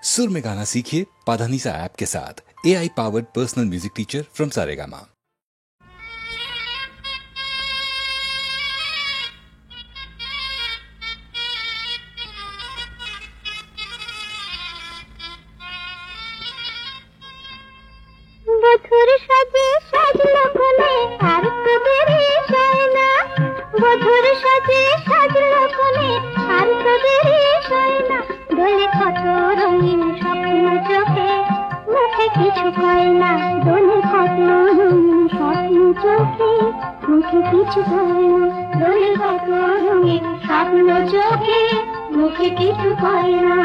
सुर में गाना सीखिए पाधानीसा ऐप के साथ। AI powered personal music teacher from Saregama. বধুর সাজে সাজলো কোলে আর তো দেরি সয় না, বধুর সাজে সাজলো কোলে আর তো দেরি সয় না, দোলে কত রঙিন স্বপ্ন চোখে মুখে কিছু কয় না, দোলে কত রঙিন স্বপ্ন চোখে মুখে কিছু কয় না, দোলে কত রঙিন স্বপ্ন চোখে মুখে কিছু কয় না।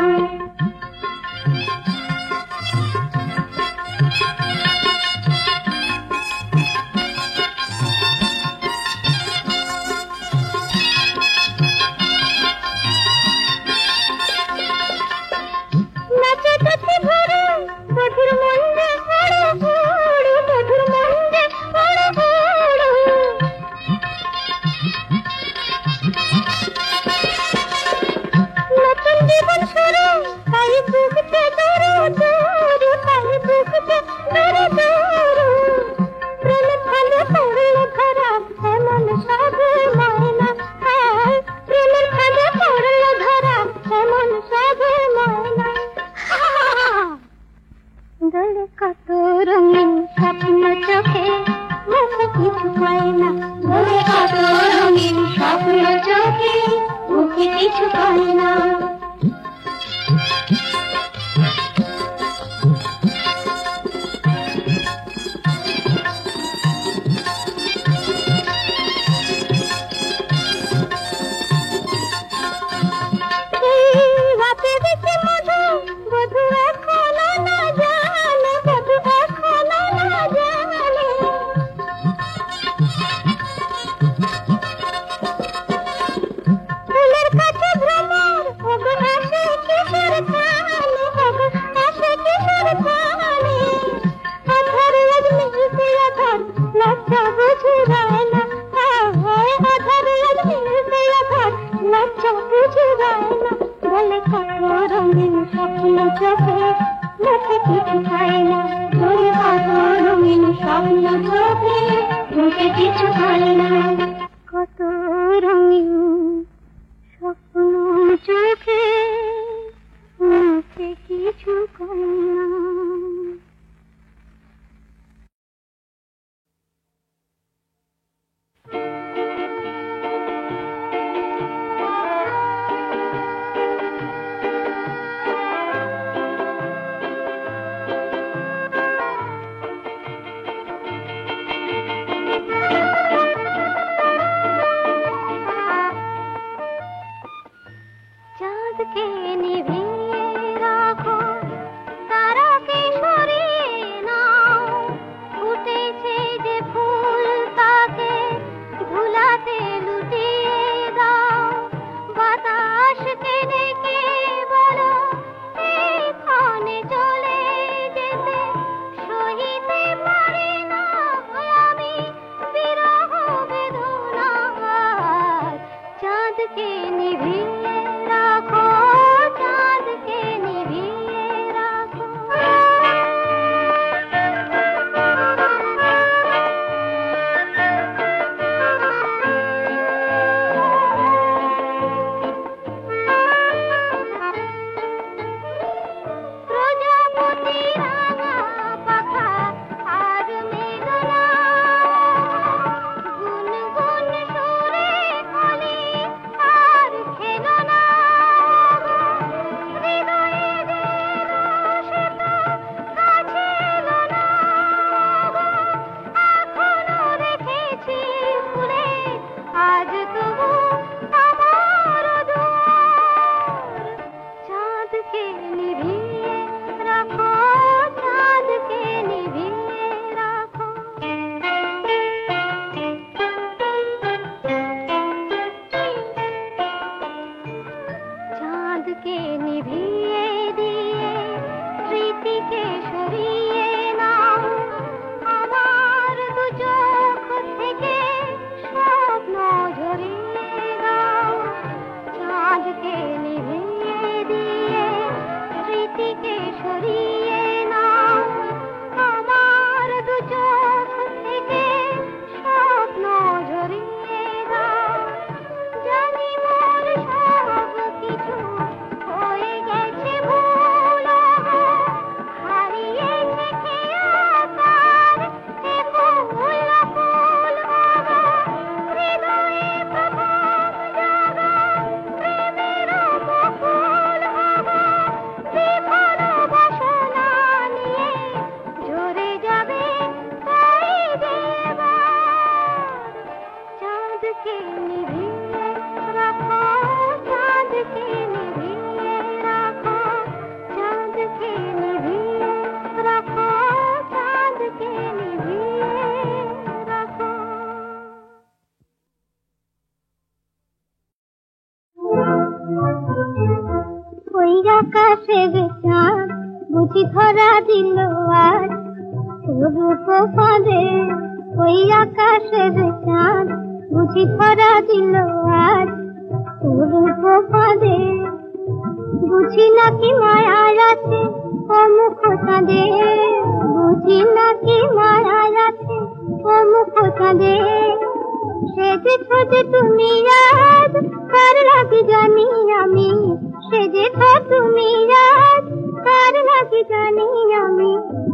দোলে কত রঙিন স্বপ্ন চোখে মুখে কিছু কয় না, দোলে কত রঙিন স্বপ্ন চোখে মুখে কিছু কয় না। দোলে কত রঙিন স্বপ্ন চোখে মুখে কিছু কয় না, দোলে কত রঙিন স্বপ্ন চোখে মুখে কিছু কয় না, কত রঙিন স্বপ্ন চোখে মুখে কিছু কয় না। চাঁদকে স্মৃতিকে সরিয়ে নাও, আমার দু চোখ থেকে স্বপ্ন ঝরিয়ে দাও। জানি মোর সব কিছু হয়ে গেছে ভুল, হারিয়েছে খেয়াকার এ ফুল ফুল বাবা, হৃদয়ে প্রথম জাগা প্রেমের বকুল বাবা, বিফল বাসনা নিয়ে ঝরে যাবে তাই দেবার। চাঁদকে নিভিয়ে রাখো, চাঁদকে নিভিয়ে রাখো, চাঁদকে নিভিয়ে রাখো, চাঁদকে নিভিয়ে রাখো। ওই আকাশের চাঁদ বুঝি ধরা দিল আজ রূপ ফাঁদে, ওই আকাশের চাঁদ বুঝি ধরা দিল আজ রূপ ফাঁদে। বুঝি নাকি মায়া আছে ও মুখ চাঁদে, বুঝি নাকি মায়া আছে ও মুখ চাঁদে। সেজেছ যে তুমি আজ কার লাগি জানি আমি, সেজেছ তুমি আজ কার লাগি জানি আমি।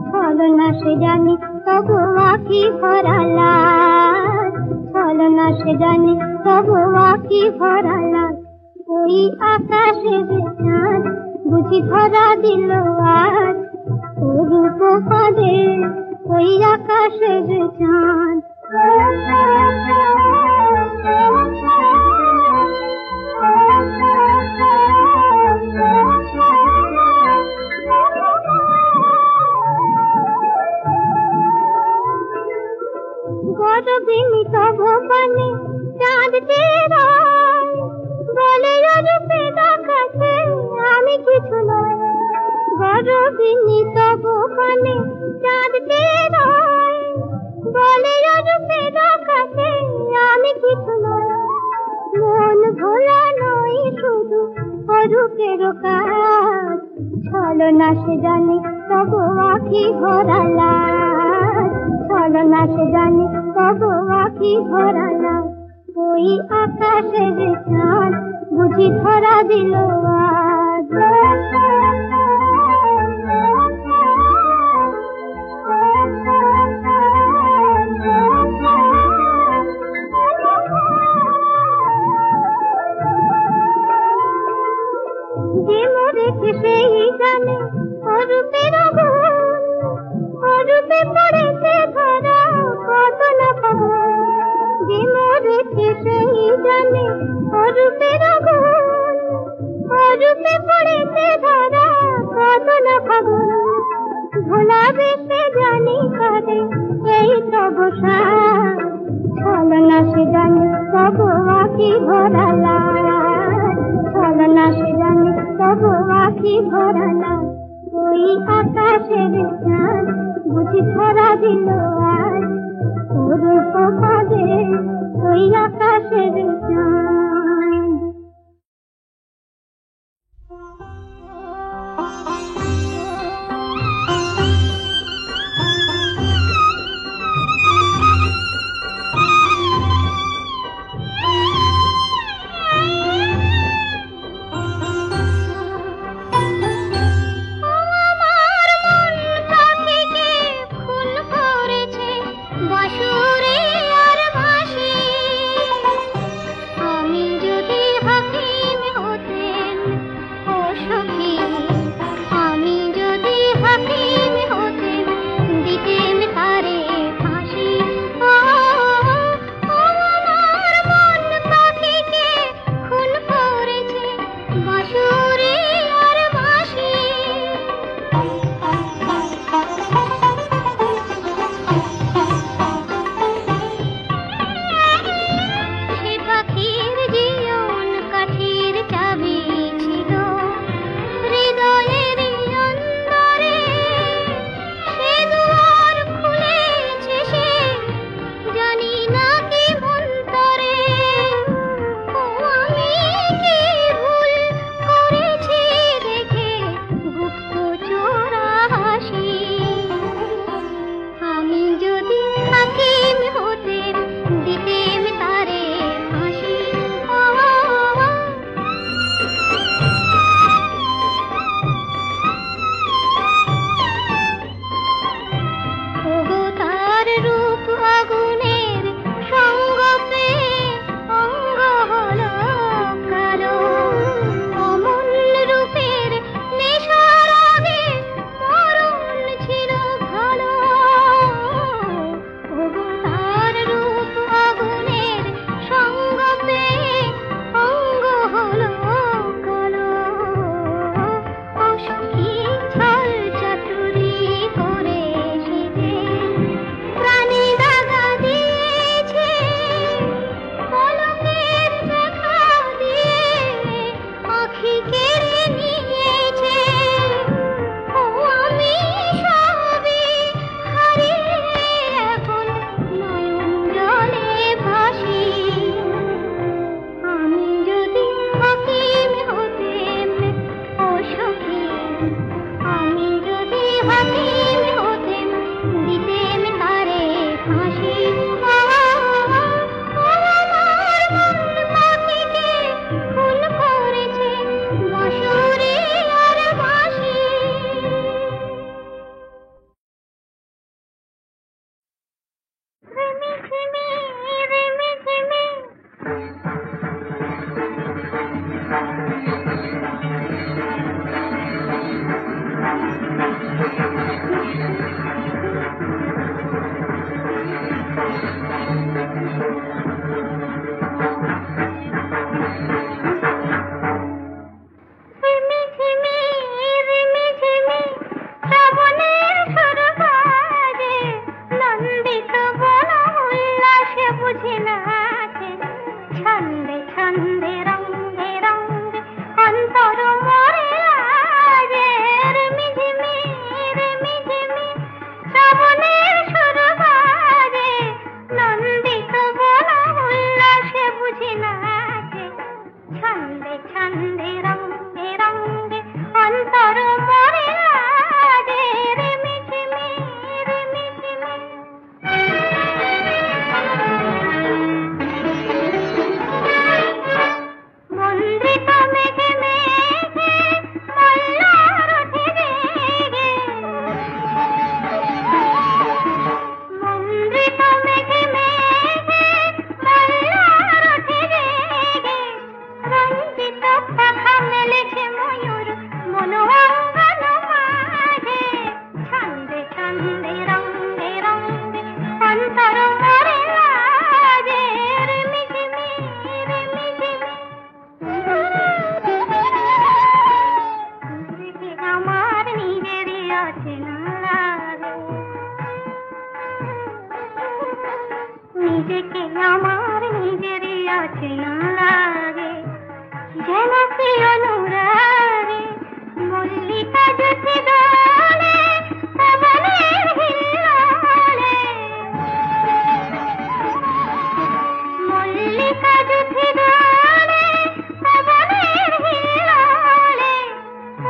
ছলনা সে জানি তবু আঁখি ভরা লাল, ছলনা সে জানি তবু আঁখি ভরা লাল। ওই আকাশের চাঁদ বুঝি ধরা দিল আজ রূপ ফাঁদে, ওই আকাশের চাঁদ। গরবিনী তব পানে চাঁদ তেরায়, বলে রূপে দেখাচ্ছে আমি কিছু নয়। গরবিনী তব পানে চাঁদ তেরায়, বলে রূপে দেখাচ্ছে আমি কিছু নয়। মন ভোলা নয় শুধু অরূপের কাজ, ছলনা সে জানি তবু আঁখি ভরা লাল, ছলনা সে জানি তবু আঁখি ভরা লাল। ওই আকাশের চাঁদ বুঝি ধরা দিল আজ। যে মরেছে সেই জানে অরূপের আগুন, অরূপে পড়েছে ধরা কত না খবর। যে মরেছে সেই জানে অরূপের আগুন, অরূপে পড়েছে ধরা কত না খবর। ভোলাবে সে জানি কাঁদে এই তব সাজ, ছলনা সে জানি তবু আঁখি ভরা লাল, ছলনা সে জানি তবু আঁখি ভরা লাল। ওই আকাশের চাঁদ বুঝি ধরা দিল আজ রূপ ফাঁদে, ওই আকাশের চাঁদ। বাঁশুরে আর বাঁশি, আমি নিজেকে আমার নিজেরই অচেনা লাগে, যেন কি অনুরাগে মল্লিকা যদি দোলে পবনের হিল্লোলে, মল্লিকা যদি দোলে পবনের হিল্লোলে,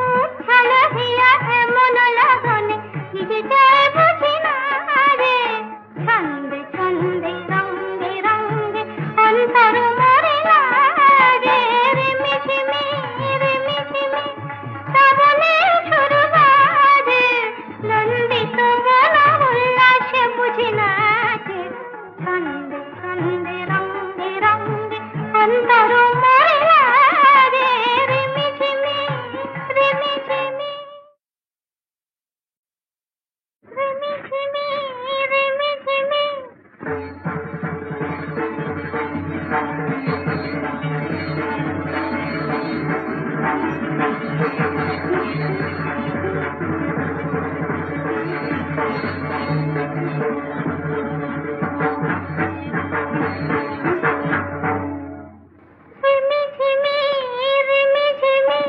উচ্ছল হিয়া এমন লগনে নিজেটাই বুঝি না রে, ছন্দে ছন্দে রঙ্গে রঙ্গে অন্তর মরে লাগে, রিমিঝিমি রিমিঝিমি শ্রাবণের সুর বাজে, নন্দিত বন উল্লাসে বুঝি নাচে, ছন্দে ছন্দে রঙ্গে রঙ্গে অন্তর মরে লাগে, রিমিঝিমি রিমিঝিমি রিমিঝিমি রিমিঝিমি। রিমিঝিমি রিমিঝিমি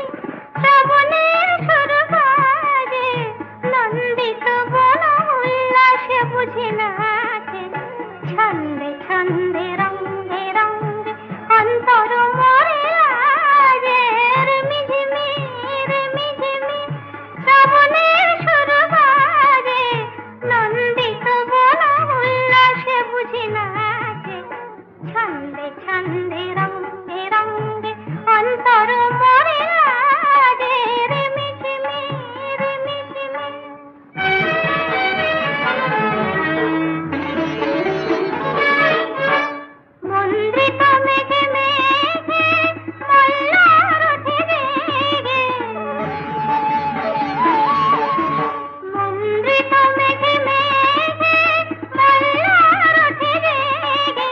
শ্রাবণের সুর বাজে, নন্দিত বন উল্লাসে বুঝি নাচে, ছন্দে ছন্দে রঙ্গে রঙ্গে অন্তর মরে লাগে, রিমিঝিমি রিমিঝিমি শ্রাবণের সুর বাজে, নন্দিত বন উল্লাসে বুঝি নাচে, ছন্দে ছন্দে রঙ্গে রঙ্গে অন্তর মরে লাগে, রিমিঝিমি রিমিঝিমি। মন্দ্রিত মেঘে মেঘে মল্লার ওঠে রেগে, মন্দ্রিত মেঘে মেঘে মল্লার ওঠে রেগে,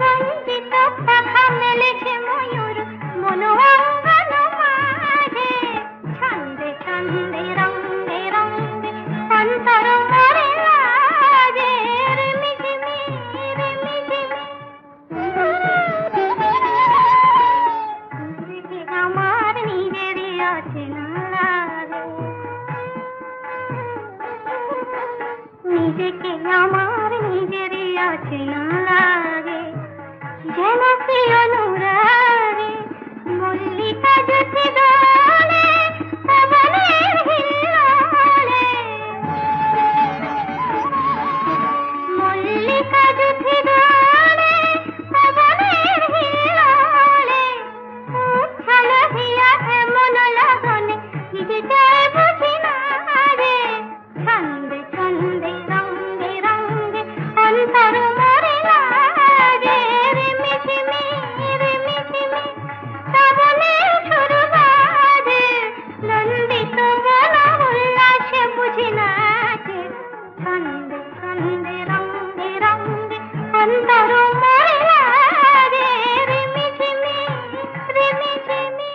রঞ্জিত পাখা মেলেছে ময়ূর মনোঅঙ্গন মাঝে, ছন্দে ছন্দে রঙ্গে রঙ্গে অন্তর মরে লাগে, রিমিঝিমি রিমিঝিমি। নিজেকে আমার নিজেরই অচেনা লাগে, নিজেকে আমার নিজেরই অচেনা লাগে, যেন কি অনুরাগে মল্লিকা যদি দোলে পবনের হিল্লোলে, মল্লিকা যদি দোলে পবনের হিল্লোলে, উচ্ছল হিয়া এমন লগনে নিজেটাই বুঝি না রে, ছন্দে ছন্দে রঙ্গে রঙ্গে অন্তর মরে লাগে, রিমিঝিমি রিমিঝিমি শ্রাবণের সুর বাজে, নন্দিত বন উল্লাসে বুঝি নাচে, ছন্দে ছন্দে রঙ্গে রঙ্গে অন্তর মরে লাগে, রিমিঝিমি রিমিঝিমি।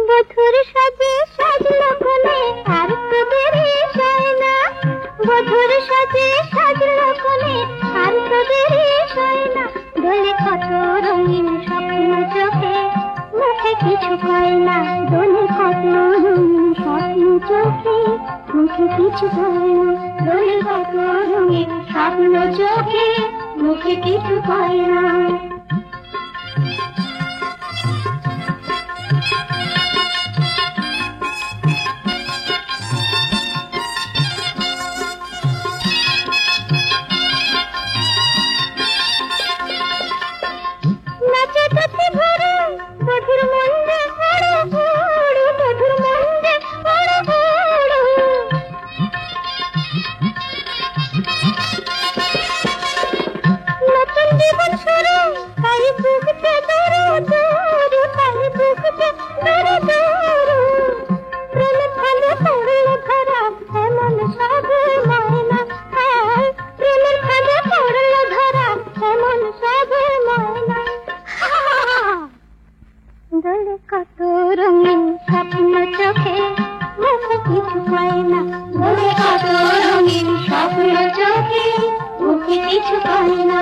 বধুর সাজে সাজলো কোনে আর তো দেরি সয় না, বধুর সাজে সাজলো কোনে আর তো দেরি সয় না, দোলে কত রঙিন স্বপ্ন চোখে মুখে কিছু কয় না, দোলে কত রঙিন স্বপ্ন চোখে মুখে কিছু কয় না, দোলে কত রঙিন স্বপ্ন চোখে মুখে কিছু কয় না। নাচে কাছে ভরা বধুর মন্দে ওড়ো ওড়ো, বধুর মন্দে ওড়ো ওড়ো, নতুন জীবন শুরু হয় না, বলে কত রঙিন স্বপ্ন চোখে, মুখে কিছু কয় না।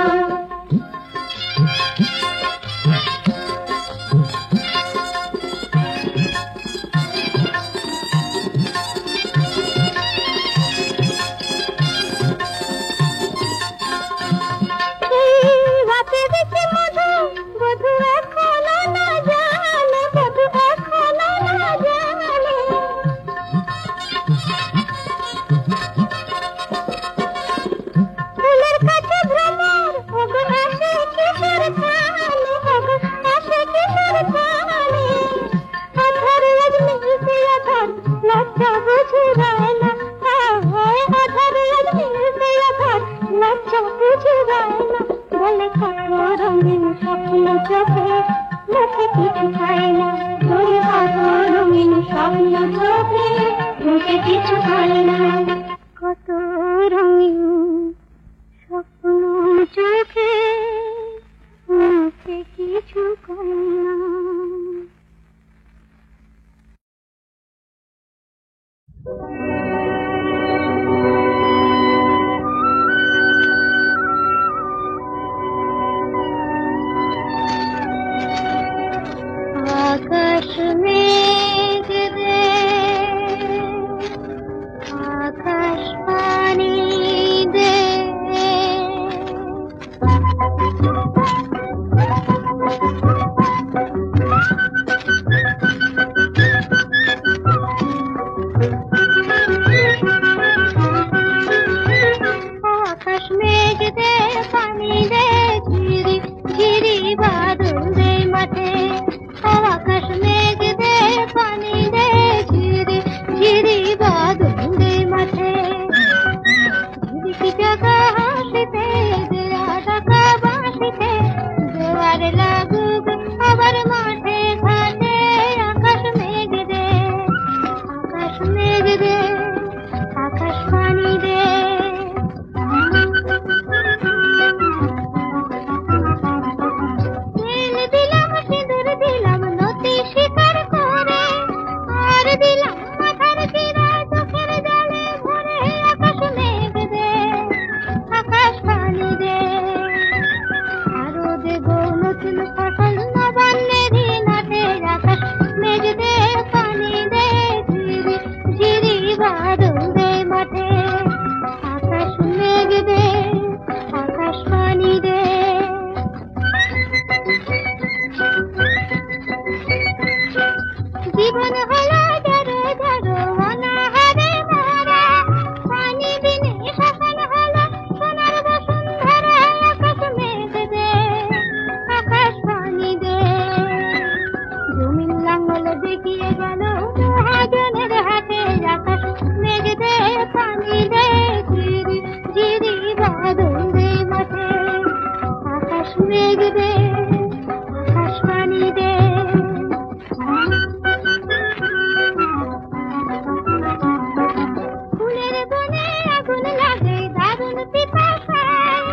কত রঙিন স্বপ্ন চোখে, মুখে কিছু কয় না। আকাশ মেঘ দে, আকাশ পানি দে, আকাশ মেঘ দে, পানি দে, ঝিরি ঝিরি বাদল দে মাঠে। আকাশ মেঘ দে, পানি দে, ঝিরি ঝিরি বাদল দে মাঠে। ঝিরিকি টাকা হাসিতে, দেয়া টাকা বাঁশিতে, জোয়ার লাগুক আবার মাঠে ঘাটে। আকাশ মেঘ দে, আকাশ মেঘ দে, আকাশ পানি দে। তেল দিলাম, সিঁদুর দিলাম, নতি শিকার করে, আর দিলাম মাথার চিরায় চোখের জলে ভরে। আকাশ মেঘ দে, আকাশ পানি দে, আরো দেব নতুন ফসল নবান্নেরই নাটে। আকাশ মেঘ দে, পানি দে, ঝিরি ঝিরি বাদল দে মাঠে। আকাশ মেঘ দে, আকাশ পানি দে। জীবন হলো জড়ো জড়ো অনাহারে মারা, পানি বিনে শ্মশান হলো সোনার বসুন্ধরা। আকাশ মেঘ দে, আকাশ পানি দে, জমিন লাঙ্গল দেখিয়ে গেল মহাজনের হাতে। আকাশ মেঘ দে, পানি দে, ঝিরি ঝিরি বাদল দে মাঠে। আকাশ মেঘ দে, আকাশ পানি দে। ফুলের বনে আগুন লাগে, দারুণ পিপাসায়,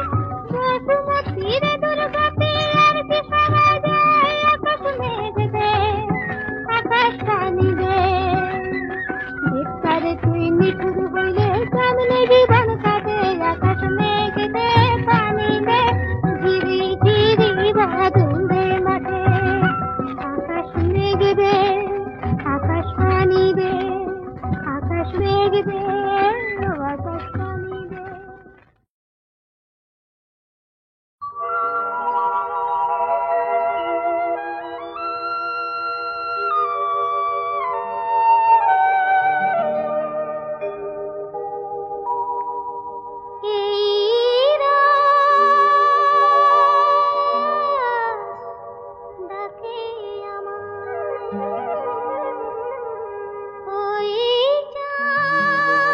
বসুমতীর দুর্গতি আর কি সারা যায়। আকাশ মেঘ দে, আকাশ পানি দে, ভিক্ষারে তুই নিঠুর হইলে কেমনে জীবন কাটে। আকাশ মেঘ দে, পানি দে, ঝিরি ঝিরি বাদল দে মাঠে। আকাশ মেঘ দে, আকাশ পানি দে, আকাশ মেঘ দে, আকাশ পানি দে। এই রাত ডাকে আমায়, ওই চাঁদ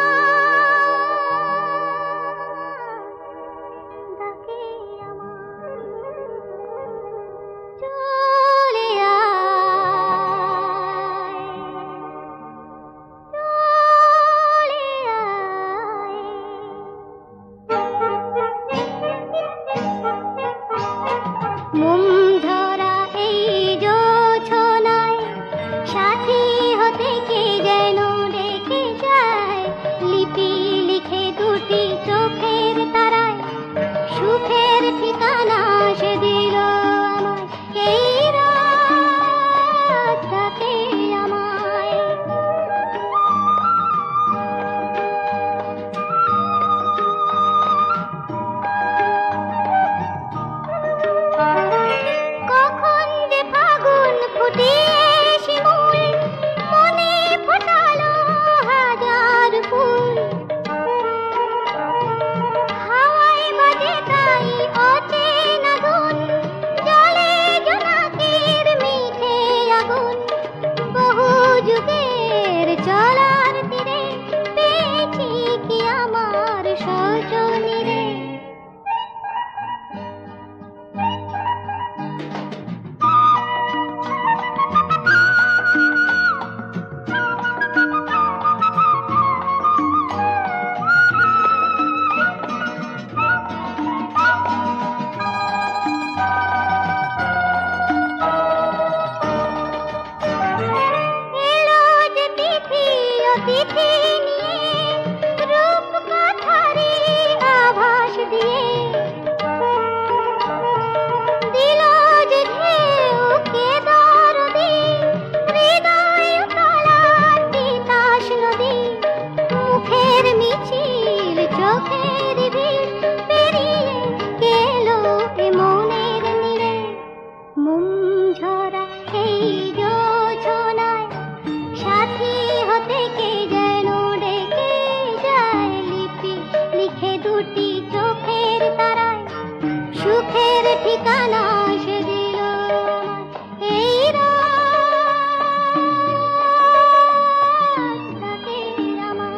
মিছিল চোখের ভিড় পেরিয়ে গেলো এ মনের নীড়ে মোম ঝরা এই যোছনায় সাথী হতে কে যেন ডেকে যায় লিপি লিখে দুটি চোখের তারায় সুখের ঠিকানা সে দিল এই রাতটাকে আমার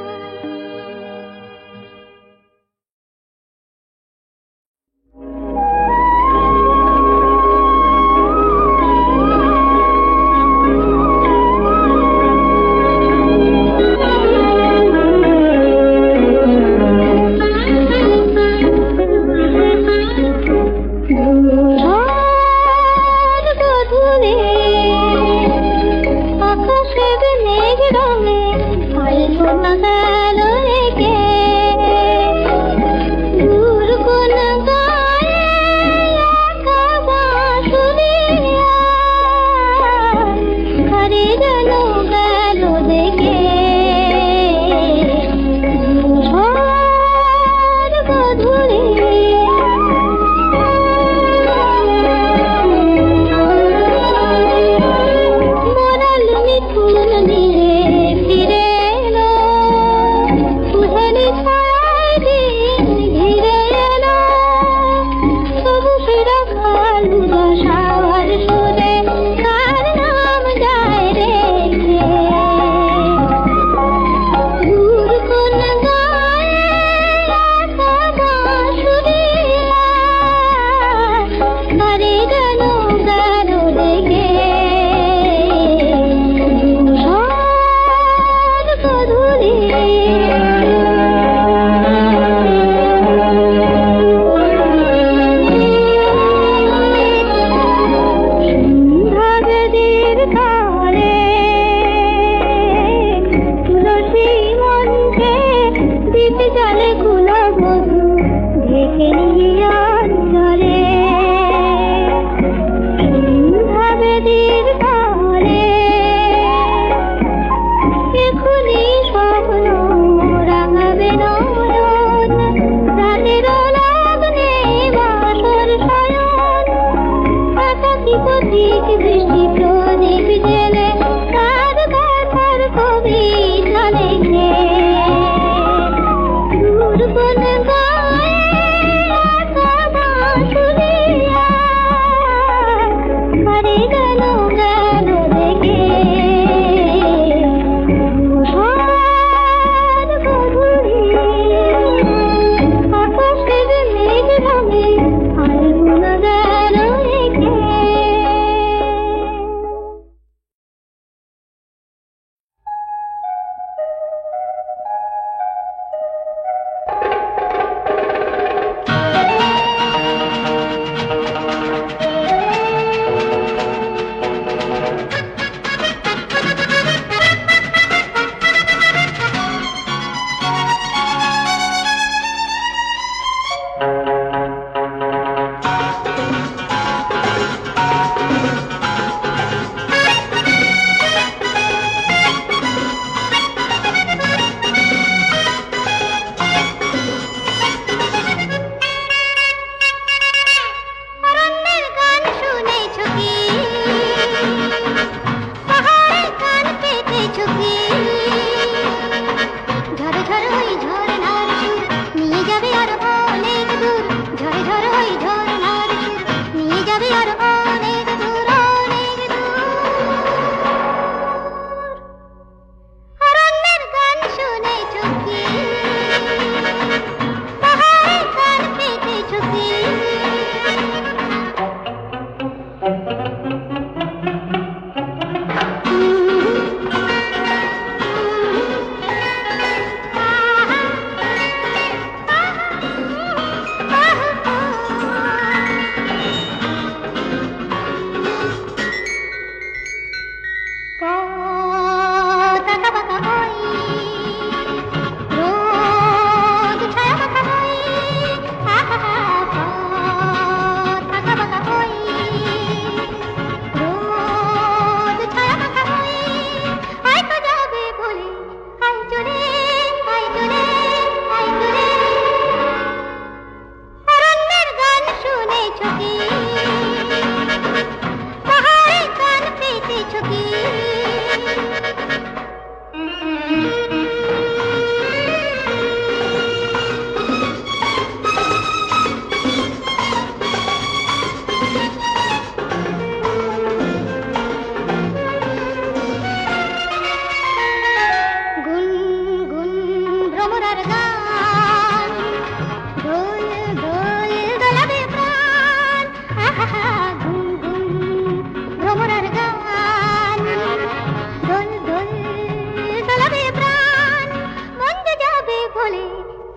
বলে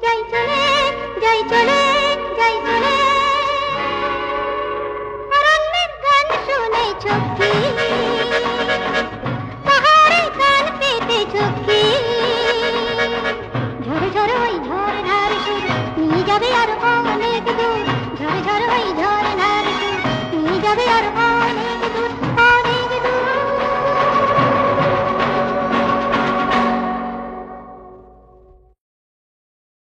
যাই চলে যাই চলে যাই চলে অরণ্যের গান শুনেছ কি পাহাড়ে গান পেতেছ কি ঝরে ঝরে ওই ঝড় ধার সুর নিয়ে যাবে আরো